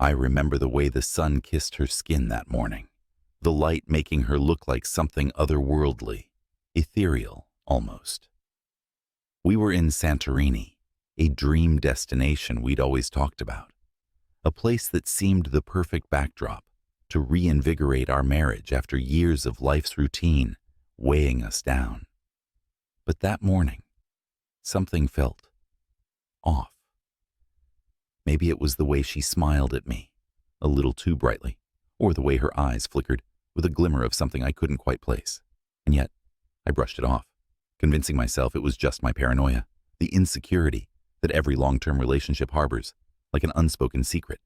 I remember the way the sun kissed her skin that morning, the light making her look like something otherworldly, ethereal almost. We were in Santorini, a dream destination we'd always talked about, a place that seemed the perfect backdrop to reinvigorate our marriage after years of life's routine weighing us down. But that morning, something felt off. Maybe it was the way she smiled at me, a little too brightly, or the way her eyes flickered with a glimmer of something I couldn't quite place. And yet, I brushed it off, convincing myself it was just my paranoia, the insecurity that every long-term relationship harbors, like an unspoken secret.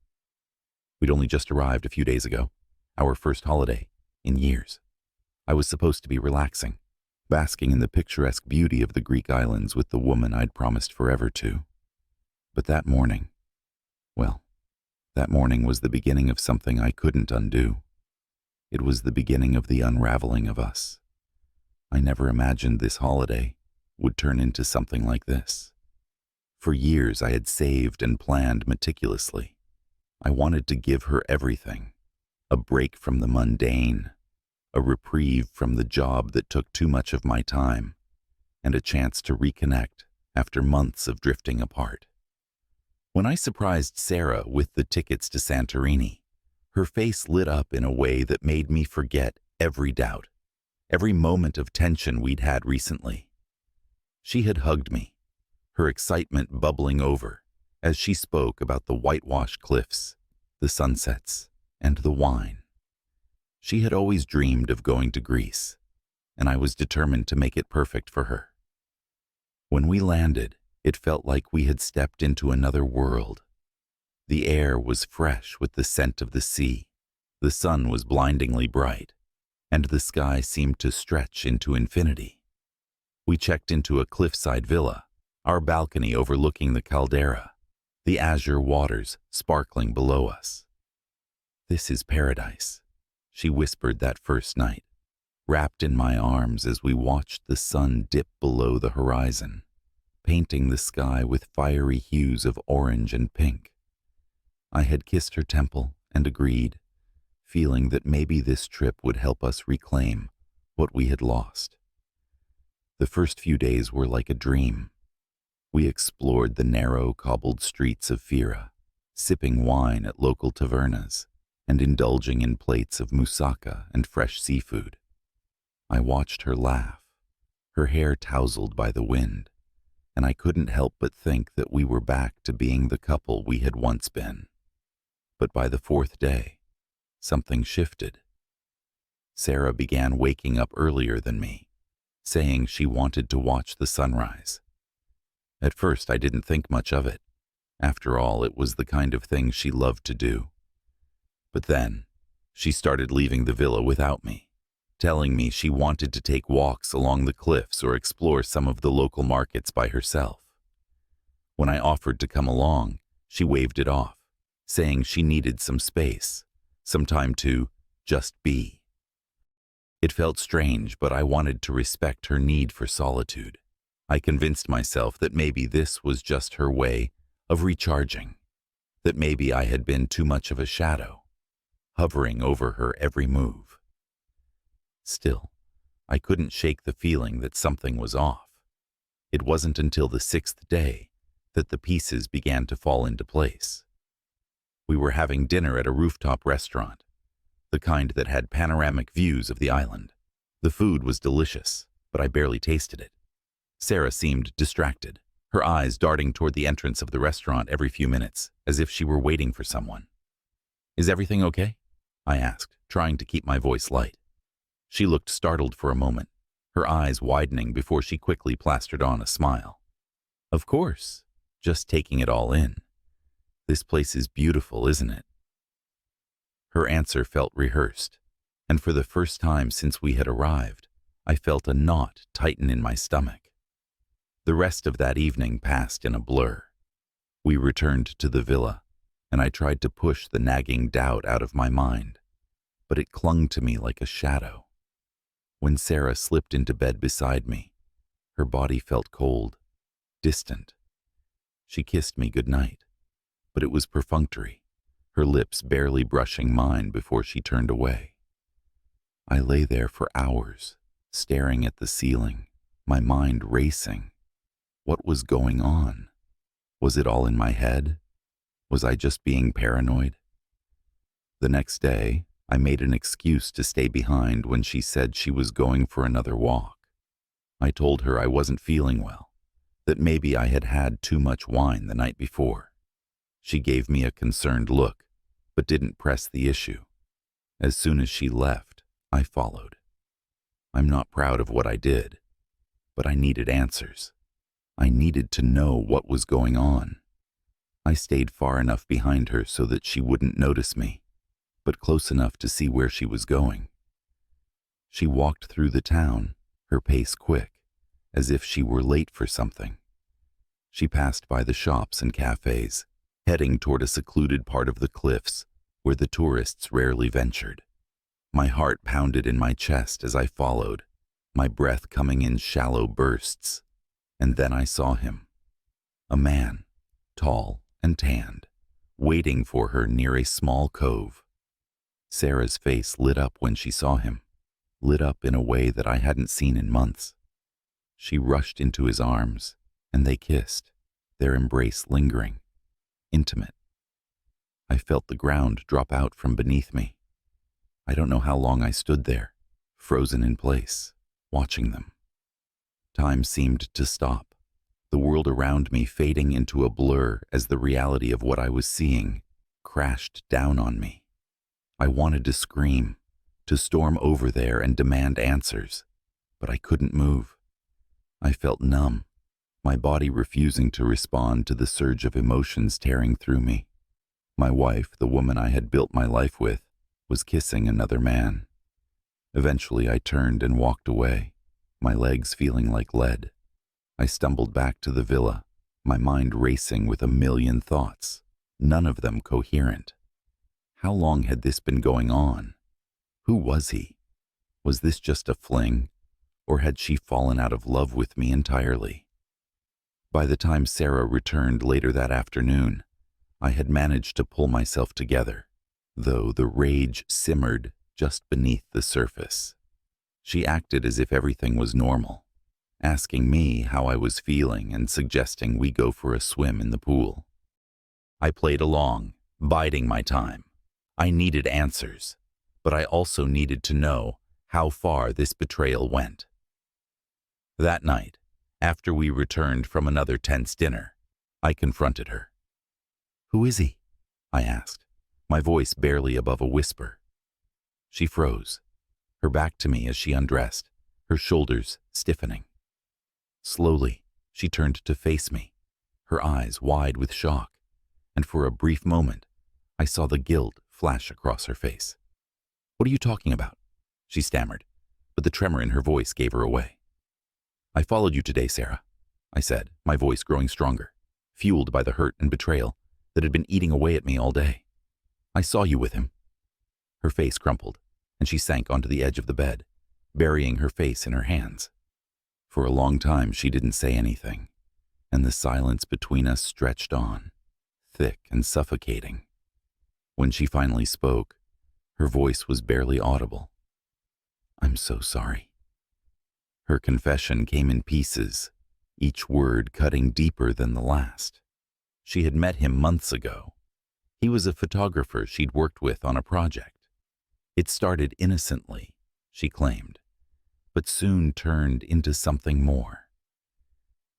We'd only just arrived a few days ago, our first holiday in years. I was supposed to be relaxing, basking in the picturesque beauty of the Greek islands with the woman I'd promised forever to. But that morning, well, that morning was the beginning of something I couldn't undo. It was the beginning of the unraveling of us. I never imagined this holiday would turn into something like this. For years I had saved and planned meticulously. I wanted to give her everything, a break from the mundane, a reprieve from the job that took too much of my time, and a chance to reconnect after months of drifting apart. When I surprised Sarah with the tickets to Santorini, her face lit up in a way that made me forget every doubt, every moment of tension we'd had recently. She had hugged me, her excitement bubbling over as she spoke about the whitewashed cliffs, the sunsets, and the wine. She had always dreamed of going to Greece, and I was determined to make it perfect for her. When we landed, it felt like we had stepped into another world. The air was fresh with the scent of the sea, the sun was blindingly bright, and the sky seemed to stretch into infinity. We checked into a cliffside villa, our balcony overlooking the caldera, the azure waters sparkling below us. "This is paradise," she whispered that first night, wrapped in my arms as we watched the sun dip below the horizon, painting the sky with fiery hues of orange and pink. I had kissed her temple and agreed, feeling that maybe this trip would help us reclaim what we had lost. The first few days were like a dream. We explored the narrow, cobbled streets of Fira, sipping wine at local tavernas and indulging in plates of moussaka and fresh seafood. I watched her laugh, her hair tousled by the wind, and I couldn't help but think that we were back to being the couple we had once been. But by the fourth day, something shifted. Sarah began waking up earlier than me, saying she wanted to watch the sunrise. At first, I didn't think much of it. After all, it was the kind of thing she loved to do. But then, she started leaving the villa without me, telling me she wanted to take walks along the cliffs or explore some of the local markets by herself. When I offered to come along, she waved it off, saying she needed some space, some time to just be. It felt strange, but I wanted to respect her need for solitude. I convinced myself that maybe this was just her way of recharging, that maybe I had been too much of a shadow, hovering over her every move. Still, I couldn't shake the feeling that something was off. It wasn't until the 6th day that the pieces began to fall into place. We were having dinner at a rooftop restaurant, the kind that had panoramic views of the island. The food was delicious, but I barely tasted it. Sarah seemed distracted, her eyes darting toward the entrance of the restaurant every few minutes, as if she were waiting for someone. "Is everything okay?" I asked, trying to keep my voice light. She looked startled for a moment, her eyes widening before she quickly plastered on a smile. "Of course, just taking it all in. This place is beautiful, isn't it?" Her answer felt rehearsed, and for the first time since we had arrived, I felt a knot tighten in my stomach. The rest of that evening passed in a blur. We returned to the villa, and I tried to push the nagging doubt out of my mind, but it clung to me like a shadow. When Sarah slipped into bed beside me, her body felt cold, distant. She kissed me goodnight, but it was perfunctory, her lips barely brushing mine before she turned away. I lay there for hours, staring at the ceiling, my mind racing. What was going on? Was it all in my head? Was I just being paranoid? The next day, I made an excuse to stay behind when she said she was going for another walk. I told her I wasn't feeling well, that maybe I had had too much wine the night before. She gave me a concerned look, but didn't press the issue. As soon as she left, I followed. I'm not proud of what I did, but I needed answers. I needed to know what was going on. I stayed far enough behind her so that she wouldn't notice me, but close enough to see where she was going. She walked through the town, her pace quick, as if she were late for something. She passed by the shops and cafes, heading toward a secluded part of the cliffs where the tourists rarely ventured. My heart pounded in my chest as I followed, my breath coming in shallow bursts. And then I saw him. A man, tall and tanned, waiting for her near a small cove. Sarah's face lit up when she saw him, lit up in a way that I hadn't seen in months. She rushed into his arms, and they kissed, their embrace lingering, intimate. I felt the ground drop out from beneath me. I don't know how long I stood there, frozen in place, watching them. Time seemed to stop, the world around me fading into a blur as the reality of what I was seeing crashed down on me. I wanted to scream, to storm over there and demand answers, but I couldn't move. I felt numb, my body refusing to respond to the surge of emotions tearing through me. My wife, the woman I had built my life with, was kissing another man. Eventually I turned and walked away, my legs feeling like lead. I stumbled back to the villa, my mind racing with a million thoughts, none of them coherent. How long had this been going on? Who was he? Was this just a fling, or had she fallen out of love with me entirely? By the time Sarah returned later that afternoon, I had managed to pull myself together, though the rage simmered just beneath the surface. She acted as if everything was normal, asking me how I was feeling and suggesting we go for a swim in the pool. I played along, biding my time. I needed answers, but I also needed to know how far this betrayal went. That night, after we returned from another tense dinner, I confronted her. "Who is he?" I asked, my voice barely above a whisper. She froze, her back to me as she undressed, her shoulders stiffening. Slowly, she turned to face me, her eyes wide with shock, and for a brief moment, I saw the guilt flash across her face. "What are you talking about?" she stammered, but the tremor in her voice gave her away. "I followed you today, Sarah," I said, my voice growing stronger, fueled by the hurt and betrayal that had been eating away at me all day. "I saw you with him." Her face crumpled, and she sank onto the edge of the bed, burying her face in her hands. For a long time she didn't say anything, and the silence between us stretched on, thick and suffocating. When she finally spoke, her voice was barely audible. "I'm so sorry." Her confession came in pieces, each word cutting deeper than the last. She had met him months ago. He was a photographer she'd worked with on a project. It started innocently, she claimed, but soon turned into something more.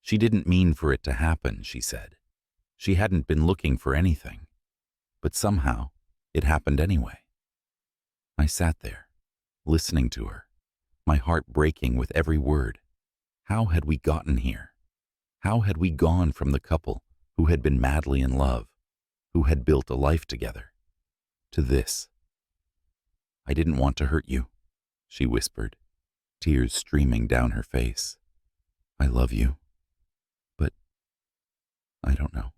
She didn't mean for it to happen, she said. She hadn't been looking for anything, but somehow it happened anyway. I sat there, listening to her, my heart breaking with every word. How had we gotten here? How had we gone from the couple who had been madly in love, who had built a life together, to this? "I didn't want to hurt you," she whispered, tears streaming down her face. "I love you, but I don't know.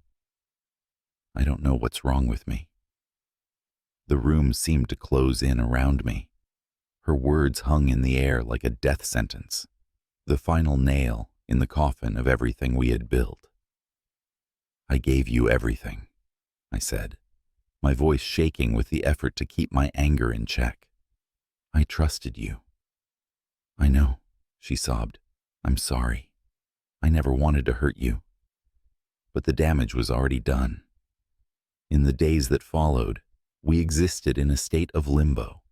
I don't know what's wrong with me." The room seemed to close in around me. Her words hung in the air like a death sentence, the final nail in the coffin of everything we had built. "I gave you everything," I said, my voice shaking with the effort to keep my anger in check. "I trusted you." "I know," she sobbed. "I'm sorry. I never wanted to hurt you." But the damage was already done. In the days that followed, we existed in a state of limbo,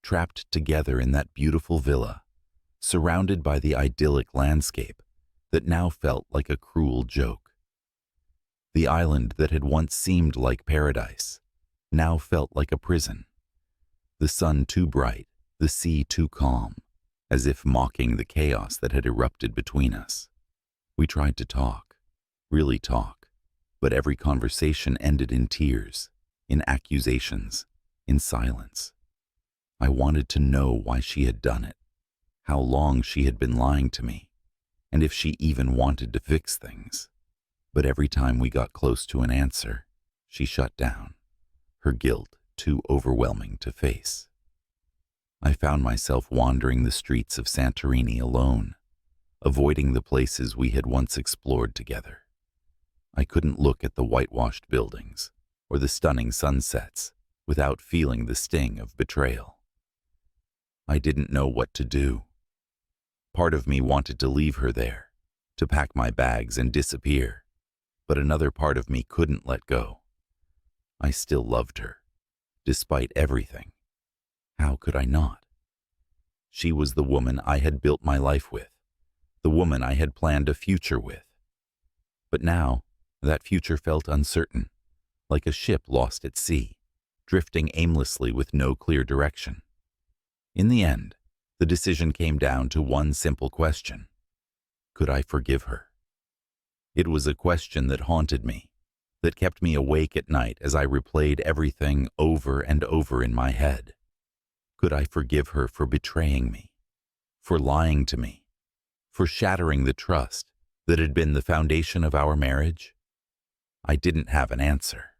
trapped together in that beautiful villa, surrounded by the idyllic landscape that now felt like a cruel joke. The island that had once seemed like paradise now felt like a prison. The sun too bright, the sea too calm, as if mocking the chaos that had erupted between us. We tried to talk, really talk, but every conversation ended in tears, in accusations, in silence. I wanted to know why she had done it, how long she had been lying to me, and if she even wanted to fix things. But every time we got close to an answer, she shut down, her guilt too overwhelming to face. I found myself wandering the streets of Santorini alone, avoiding the places we had once explored together. I couldn't look at the whitewashed buildings or the stunning sunsets without feeling the sting of betrayal. I didn't know what to do. Part of me wanted to leave her there, to pack my bags and disappear, but another part of me couldn't let go. I still loved her, despite everything. How could I not? She was the woman I had built my life with, the woman I had planned a future with. But now, that future felt uncertain, like a ship lost at sea, drifting aimlessly with no clear direction. In the end, the decision came down to one simple question. Could I forgive her? It was a question that haunted me, that kept me awake at night as I replayed everything over and over in my head. Could I forgive her for betraying me, for lying to me, for shattering the trust that had been the foundation of our marriage? I didn't have an answer.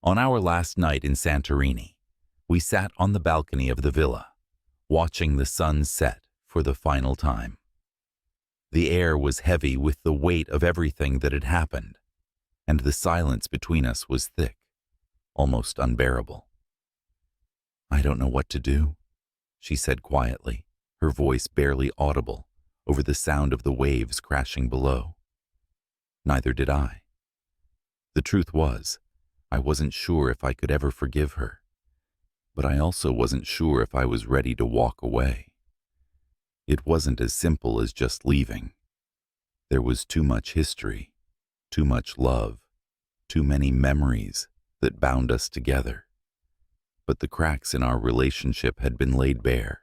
On our last night in Santorini, we sat on the balcony of the villa, watching the sun set for the final time. The air was heavy with the weight of everything that had happened, and the silence between us was thick, almost unbearable. "I don't know what to do," she said quietly, her voice barely audible over the sound of the waves crashing below. Neither did I. The truth was, I wasn't sure if I could ever forgive her, but I also wasn't sure if I was ready to walk away. It wasn't as simple as just leaving. There was too much history, too much love, too many memories that bound us together. But the cracks in our relationship had been laid bare,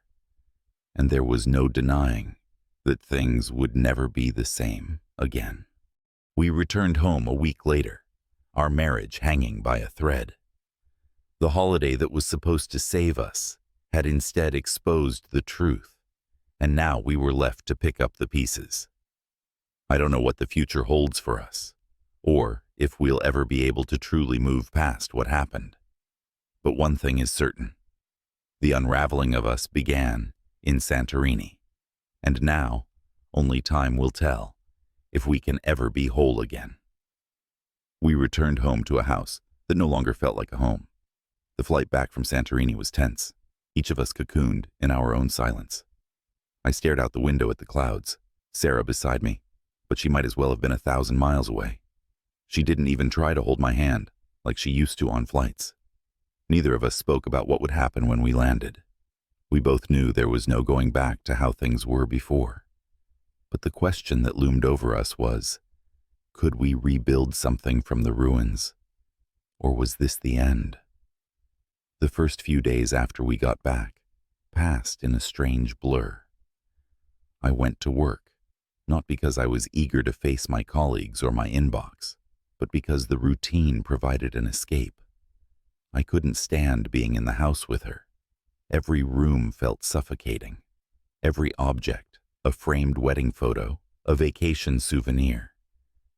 and there was no denying that things would never be the same again. We returned home a week later, our marriage hanging by a thread. The holiday that was supposed to save us had instead exposed the truth, and now we were left to pick up the pieces. I don't know what the future holds for us, or if we'll ever be able to truly move past what happened. But one thing is certain. The unraveling of us began in Santorini, and now only time will tell if we can ever be whole again. We returned home to a house that no longer felt like a home. The flight back from Santorini was tense, each of us cocooned in our own silence. I stared out the window at the clouds, Sarah beside me, but she might as well have been 1,000 miles away. She didn't even try to hold my hand, like she used to on flights. Neither of us spoke about what would happen when we landed. We both knew there was no going back to how things were before. But the question that loomed over us was, could we rebuild something from the ruins? Or was this the end? The first few days after we got back passed in a strange blur. I went to work, not because I was eager to face my colleagues or my inbox, but because the routine provided an escape. I couldn't stand being in the house with her. Every room felt suffocating. Every object, a framed wedding photo, a vacation souvenir,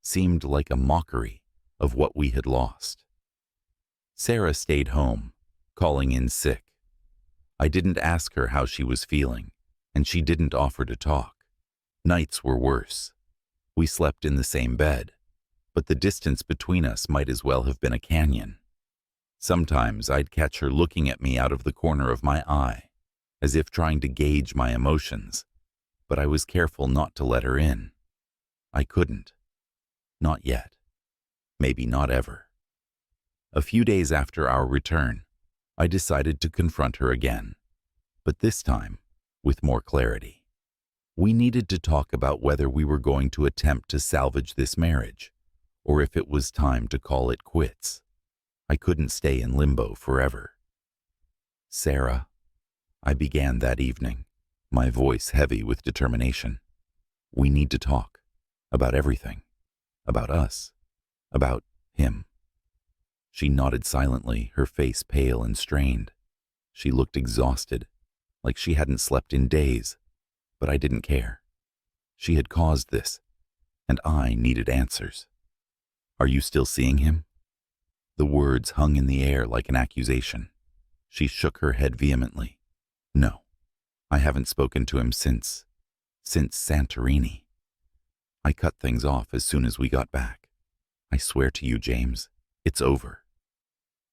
seemed like a mockery of what we had lost. Sarah stayed home, calling in sick. I didn't ask her how she was feeling, and she didn't offer to talk. Nights were worse. We slept in the same bed, but the distance between us might as well have been a canyon. Sometimes I'd catch her looking at me out of the corner of my eye, as if trying to gauge my emotions, but I was careful not to let her in. I couldn't. Not yet. Maybe not ever. A few days after our return, I decided to confront her again, but this time with more clarity. We needed to talk about whether we were going to attempt to salvage this marriage, or if it was time to call it quits. I couldn't stay in limbo forever. Sarah, I began that evening, my voice heavy with determination. We need to talk about everything, about us, about him. She nodded silently, her face pale and strained. She looked exhausted, like she hadn't slept in days, but I didn't care. She had caused this, and I needed answers. Are you still seeing him? The words hung in the air like an accusation. She shook her head vehemently. No, I haven't spoken to him since Santorini. I cut things off as soon as we got back. I swear to you, James, it's over.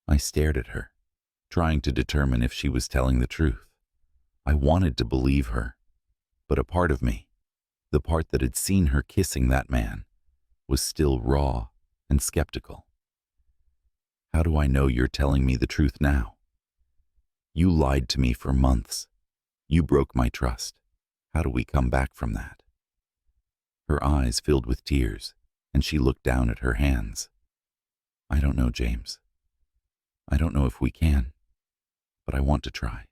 I stared at her, trying to determine if she was telling the truth. I wanted to believe her, but a part of me, the part that had seen her kissing that man, was still raw and skeptical. How do I know you're telling me the truth now? You lied to me for months. You broke my trust. How do we come back from that? Her eyes filled with tears, and she looked down at her hands. I don't know, James. I don't know if we can, but I want to try.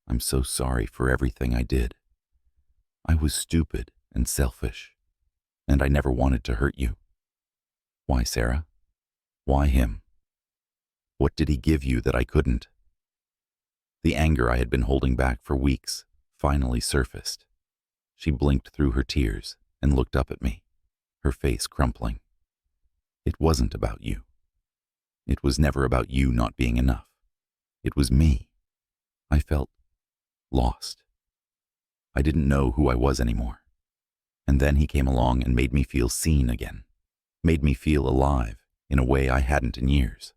I'm so sorry for everything I did. I was stupid and selfish, and I never wanted to hurt you. Why, Sarah? Why him? What did he give you that I couldn't? The anger I had been holding back for weeks finally surfaced. She blinked through her tears and looked up at me, her face crumpling. It wasn't about you. It was never about you not being enough. It was me. I felt lost. I didn't know who I was anymore. And then he came along and made me feel seen again, made me feel alive in a way I hadn't in years.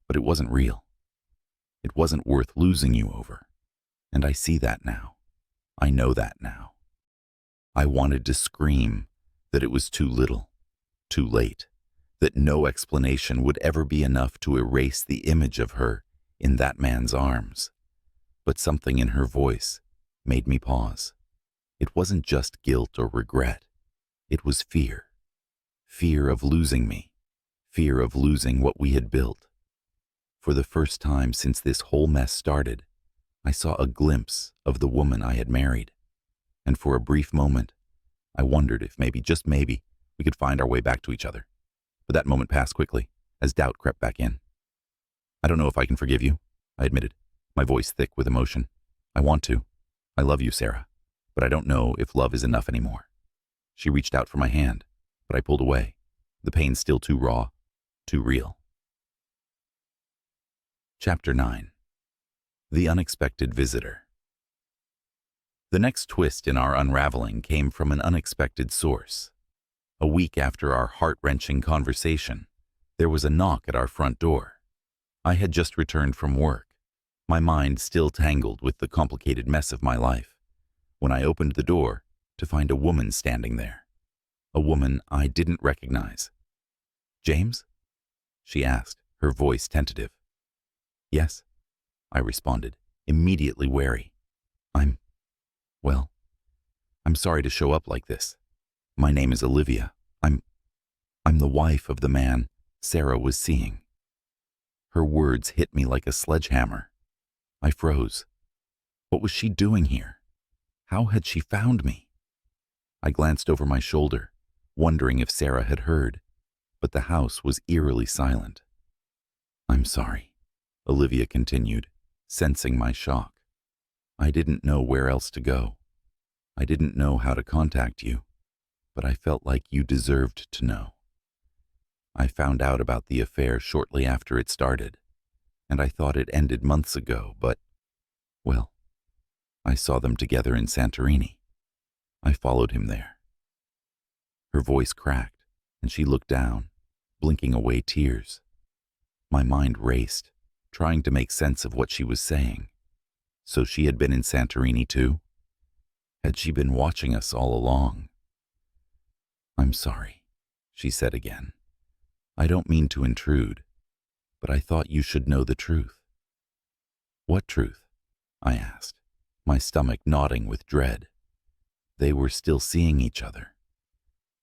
But it wasn't real. It wasn't worth losing you over. And I see that now. I know that now. I wanted to scream that it was too little, too late, that no explanation would ever be enough to erase the image of her in that man's arms. But something in her voice made me pause. It wasn't just guilt or regret. It was fear. Fear of losing me. Fear of losing what we had built. For the first time since this whole mess started, I saw a glimpse of the woman I had married. And for a brief moment, I wondered if maybe, just maybe, we could find our way back to each other. But that moment passed quickly, as doubt crept back in. I don't know if I can forgive you, I admitted, my voice thick with emotion. I want to. I love you, Sarah, but I don't know if love is enough anymore. She reached out for my hand, but I pulled away, the pain still too raw, too real. Chapter 9. The Unexpected Visitor. The next twist in our unraveling came from an unexpected source. A week after our heart-wrenching conversation, there was a knock at our front door. I had just returned from work, my mind still tangled with the complicated mess of my life, when I opened the door to find a woman standing there. A woman I didn't recognize. James? She asked, her voice tentative. Yes, I responded, immediately wary. I'm sorry to show up like this. My name is Olivia. I'm the wife of the man Sarah was seeing. Her words hit me like a sledgehammer. I froze. What was she doing here? How had she found me? I glanced over my shoulder, wondering if Sarah had heard, but the house was eerily silent. I'm sorry, Olivia continued, sensing my shock. I didn't know where else to go. I didn't know how to contact you, but I felt like you deserved to know. I found out about the affair shortly after it started, and I thought it ended months ago, but, well, I saw them together in Santorini. I followed him there. Her voice cracked, and she looked down, blinking away tears. My mind raced, trying to make sense of what she was saying. So she had been in Santorini too? Had she been watching us all along? "I'm sorry," she said again. "I don't mean to intrude, but I thought you should know the truth." "What truth?" I asked, my stomach knotting with dread. They were still seeing each other.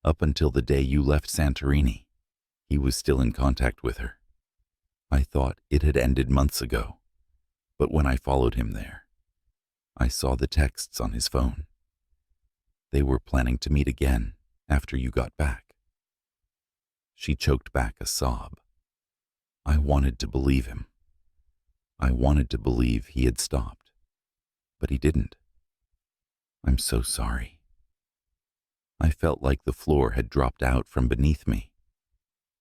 Up until the day you left Santorini, he was still in contact with her. I thought it had ended months ago, but when I followed him there, I saw the texts on his phone. They were planning to meet again after you got back. She choked back a sob. I wanted to believe him. I wanted to believe he had stopped, but he didn't. "I'm so sorry." I felt like the floor had dropped out from beneath me.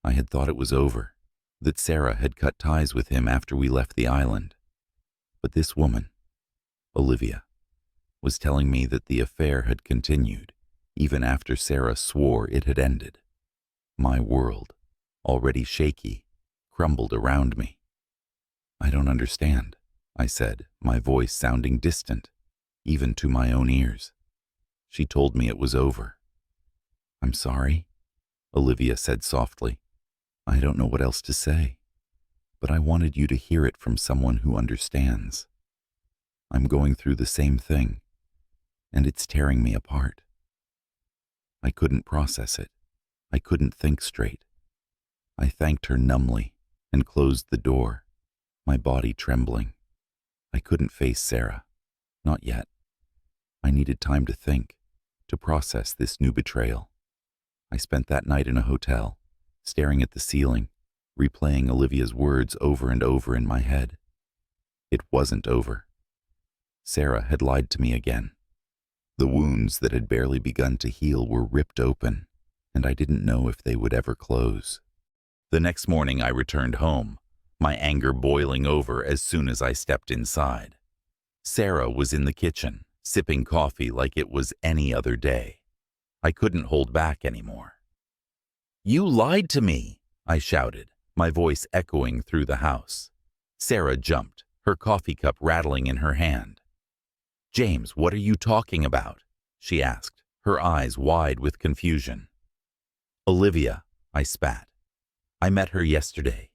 I had thought it was over, that Sarah had cut ties with him after we left the island. But this woman, Olivia, was telling me that the affair had continued, even after Sarah swore it had ended. My world, already shaky, crumbled around me. "I don't understand," I said, my voice sounding distant, even to my own ears. She told me it was over. "I'm sorry," Olivia said softly. "I don't know what else to say, but I wanted you to hear it from someone who understands. I'm going through the same thing, and it's tearing me apart." I couldn't process it. I couldn't think straight. I thanked her numbly and closed the door, my body trembling. I couldn't face Sarah. Not yet. I needed time to think, to process this new betrayal. I spent that night in a hotel, staring at the ceiling, replaying Olivia's words over and over in my head. It wasn't over. Sarah had lied to me again. The wounds that had barely begun to heal were ripped open, and I didn't know if they would ever close. The next morning I returned home, my anger boiling over as soon as I stepped inside. Sarah was in the kitchen, sipping coffee like it was any other day. I couldn't hold back anymore. "You lied to me," I shouted, my voice echoing through the house. Sarah jumped, her coffee cup rattling in her hand. "James, what are you talking about?" she asked, her eyes wide with confusion. "Olivia," I spat. "I met her yesterday.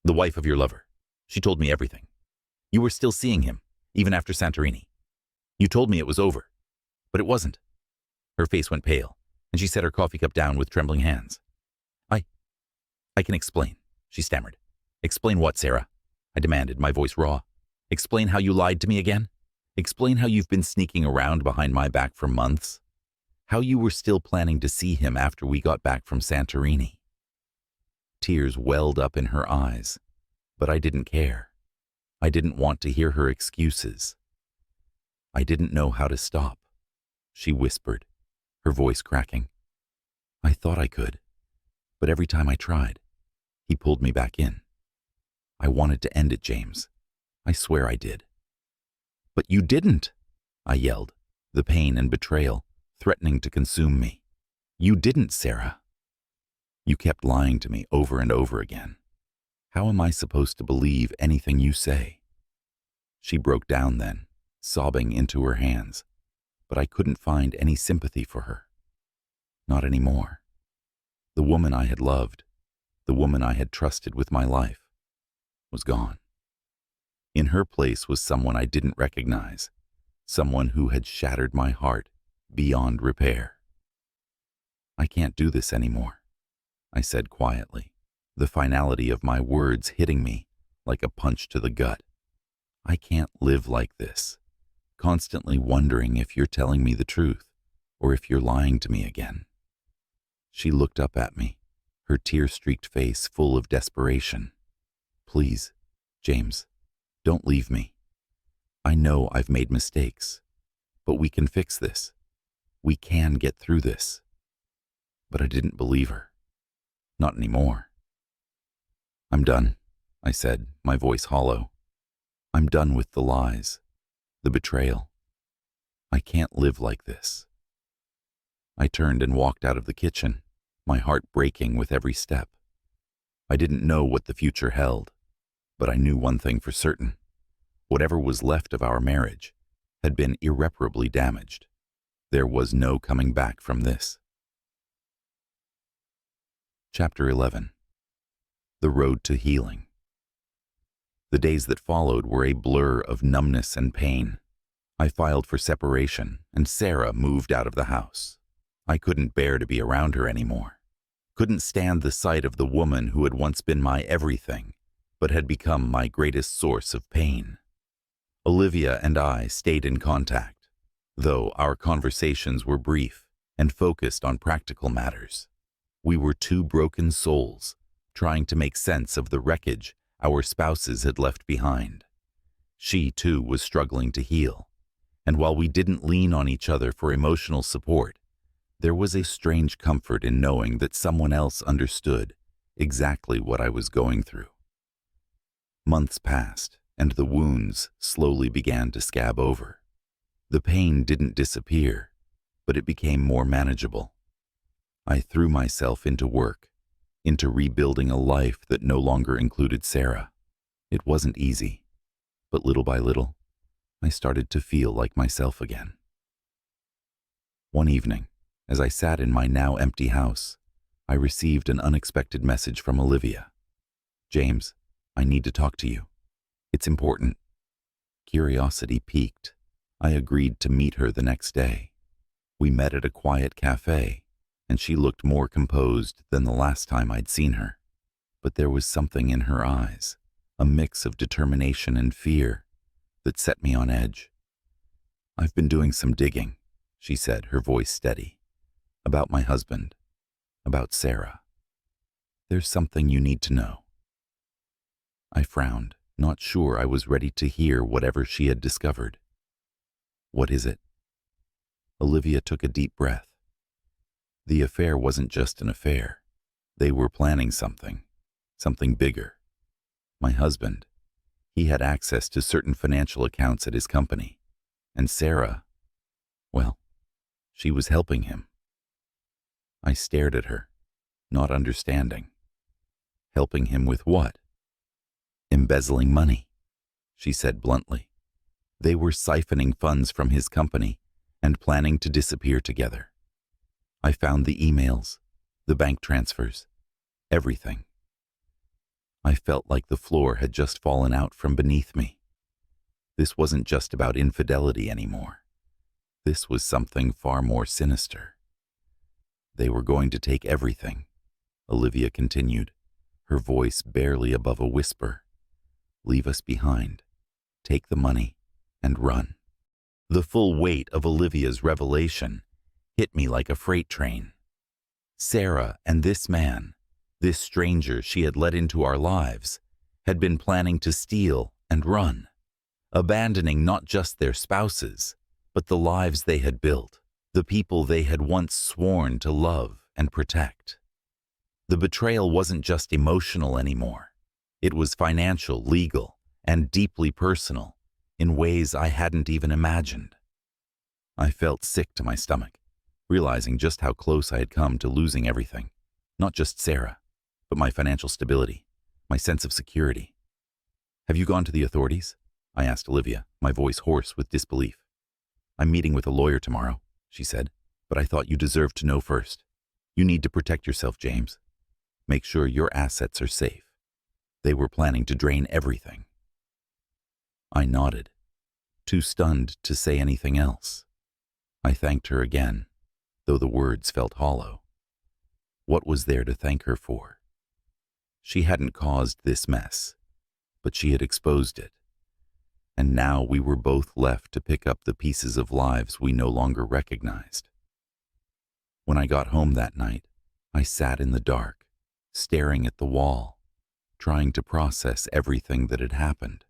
The wife of your lover. She told me everything. You were still seeing him, even after Santorini. You told me it was over, but it wasn't." Her face went pale, and she set her coffee cup down with trembling hands. I can explain," she stammered. "Explain what, Sarah?" I demanded, my voice raw. "Explain how you lied to me again? Explain how you've been sneaking around behind my back for months? How you were still planning to see him after we got back from Santorini?" Tears welled up in her eyes, but I didn't care. I didn't want to hear her excuses. "I didn't know how to stop," she whispered, her voice cracking. "I thought I could, but every time I tried, he pulled me back in. I wanted to end it, James. I swear I did." "But you didn't," I yelled, the pain and betrayal threatening to consume me. "You didn't, Sarah." "You kept lying to me over and over again. How am I supposed to believe anything you say?" She broke down then, sobbing into her hands, but I couldn't find any sympathy for her. Not anymore. The woman I had loved, the woman I had trusted with my life, was gone. In her place was someone I didn't recognize, someone who had shattered my heart beyond repair. "I can't do this anymore," I said quietly, the finality of my words hitting me like a punch to the gut. "I can't live like this, constantly wondering if you're telling me the truth or if you're lying to me again." She looked up at me, her tear-streaked face full of desperation. "Please, James, don't leave me. I know I've made mistakes, but we can fix this. We can get through this." But I didn't believe her. Not anymore. "I'm done," I said, my voice hollow. "I'm done with the lies, the betrayal. I can't live like this." I turned and walked out of the kitchen, my heart breaking with every step. I didn't know what the future held, but I knew one thing for certain. Whatever was left of our marriage had been irreparably damaged. There was no coming back from this. Chapter 11. The Road to Healing. The days that followed were a blur of numbness and pain. I filed for separation, and Sarah moved out of the house. I couldn't bear to be around her anymore. Couldn't stand the sight of the woman who had once been my everything, but had become my greatest source of pain. Olivia and I stayed in contact, though our conversations were brief and focused on practical matters. We were two broken souls, trying to make sense of the wreckage our spouses had left behind. She, too, was struggling to heal, and while we didn't lean on each other for emotional support, there was a strange comfort in knowing that someone else understood exactly what I was going through. Months passed, and the wounds slowly began to scab over. The pain didn't disappear, but it became more manageable. I threw myself into work, into rebuilding a life that no longer included Sarah. It wasn't easy, but little by little, I started to feel like myself again. One evening, as I sat in my now empty house, I received an unexpected message from Olivia. "James, I need to talk to you. It's important." Curiosity piqued. I agreed to meet her the next day. We met at a quiet cafe, and she looked more composed than the last time I'd seen her. But there was something in her eyes, a mix of determination and fear, that set me on edge. "I've been doing some digging," she said, her voice steady. "About my husband, about Sarah. There's something you need to know." I frowned, not sure I was ready to hear whatever she had discovered. "What is it?" Olivia took a deep breath. The affair wasn't just an affair. They were planning something bigger. My husband, he had access to certain financial accounts at his company, and Sarah, well, she was helping him. I stared at her, not understanding. Helping him with what? "Embezzling money," she said bluntly. They were siphoning funds from his company and planning to disappear together. I found the emails, the bank transfers, everything. I felt like the floor had just fallen out from beneath me. This wasn't just about infidelity anymore. This was something far more sinister. "They were going to take everything," Olivia continued, her voice barely above a whisper. "Leave us behind, take the money, and run." The full weight of Olivia's revelation hit me like a freight train. Sarah and this man, this stranger she had let into our lives, had been planning to steal and run, abandoning not just their spouses, but the lives they had built, the people they had once sworn to love and protect. The betrayal wasn't just emotional anymore. It was financial, legal, and deeply personal, in ways I hadn't even imagined. I felt sick to my stomach, realizing just how close I had come to losing everything, not just Sarah, but my financial stability, my sense of security. "Have you gone to the authorities?" I asked Olivia, my voice hoarse with disbelief. "I'm meeting with a lawyer tomorrow," she said, "but I thought you deserved to know first. You need to protect yourself, James. Make sure your assets are safe. They were planning to drain everything." I nodded, too stunned to say anything else. I thanked her again, though the words felt hollow. What was there to thank her for? She hadn't caused this mess, but she had exposed it. And now we were both left to pick up the pieces of lives we no longer recognized. When I got home that night, I sat in the dark, staring at the wall, trying to process everything that had happened.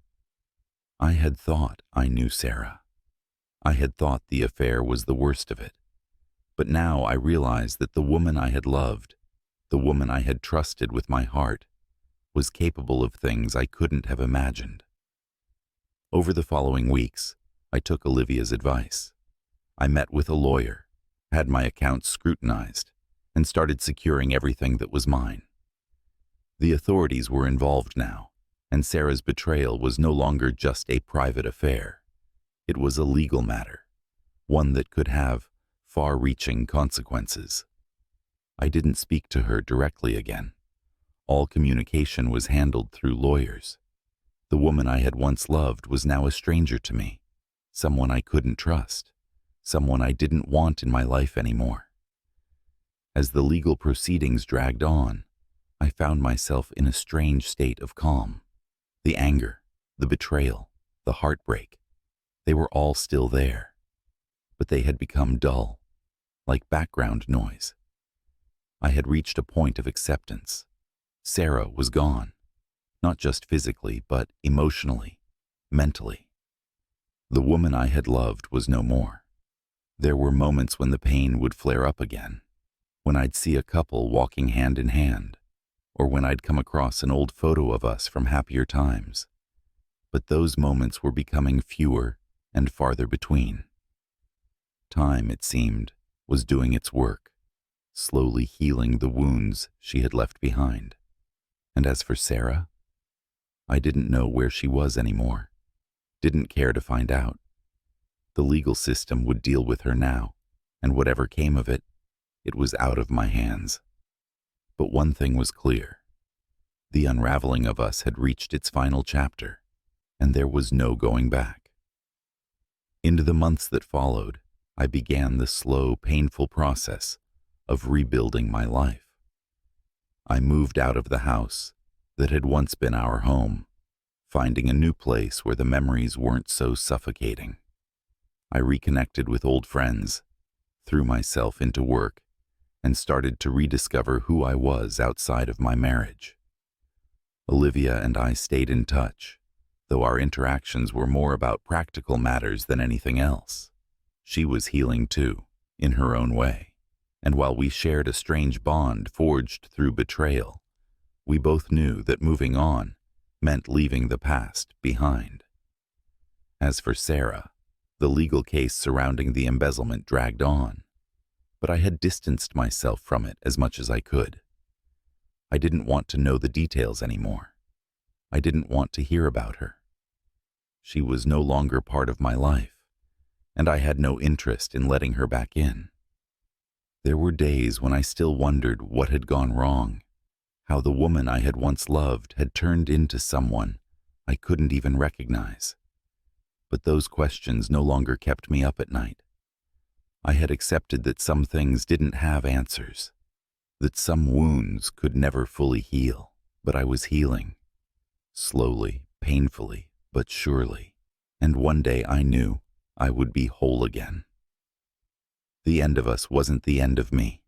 I had thought I knew Sarah. I had thought the affair was the worst of it. But now I realized that the woman I had loved, the woman I had trusted with my heart, was capable of things I couldn't have imagined. Over the following weeks, I took Olivia's advice. I met with a lawyer, had my accounts scrutinized, and started securing everything that was mine. The authorities were involved now, and Sarah's betrayal was no longer just a private affair. It was a legal matter, one that could have far-reaching consequences. I didn't speak to her directly again. All communication was handled through lawyers. The woman I had once loved was now a stranger to me, someone I couldn't trust, someone I didn't want in my life anymore. As the legal proceedings dragged on, I found myself in a strange state of calm. The anger, the betrayal, the heartbreak, they were all still there, but they had become dull, like background noise. I had reached a point of acceptance. Sarah was gone, not just physically, but emotionally, mentally. The woman I had loved was no more. There were moments when the pain would flare up again, when I'd see a couple walking hand in hand, or when I'd come across an old photo of us from happier times. But those moments were becoming fewer and farther between. Time, it seemed, was doing its work, slowly healing the wounds she had left behind. And as for Sarah, I didn't know where she was anymore, didn't care to find out. The legal system would deal with her now, and whatever came of it, it was out of my hands. But one thing was clear. The unraveling of us had reached its final chapter, and there was no going back. Into the months that followed, I began the slow, painful process of rebuilding my life. I moved out of the house that had once been our home, finding a new place where the memories weren't so suffocating. I reconnected with old friends, threw myself into work, and started to rediscover who I was outside of my marriage. Olivia and I stayed in touch, though our interactions were more about practical matters than anything else. She was healing too, in her own way, and while we shared a strange bond forged through betrayal, we both knew that moving on meant leaving the past behind. As for Sarah, the legal case surrounding the embezzlement dragged on, but I had distanced myself from it as much as I could. I didn't want to know the details anymore. I didn't want to hear about her. She was no longer part of my life, and I had no interest in letting her back in. There were days when I still wondered what had gone wrong, how the woman I had once loved had turned into someone I couldn't even recognize. But those questions no longer kept me up at night. I had accepted that some things didn't have answers, that some wounds could never fully heal, but I was healing. Slowly, painfully, but surely. And one day I knew I would be whole again. The end of us wasn't the end of me.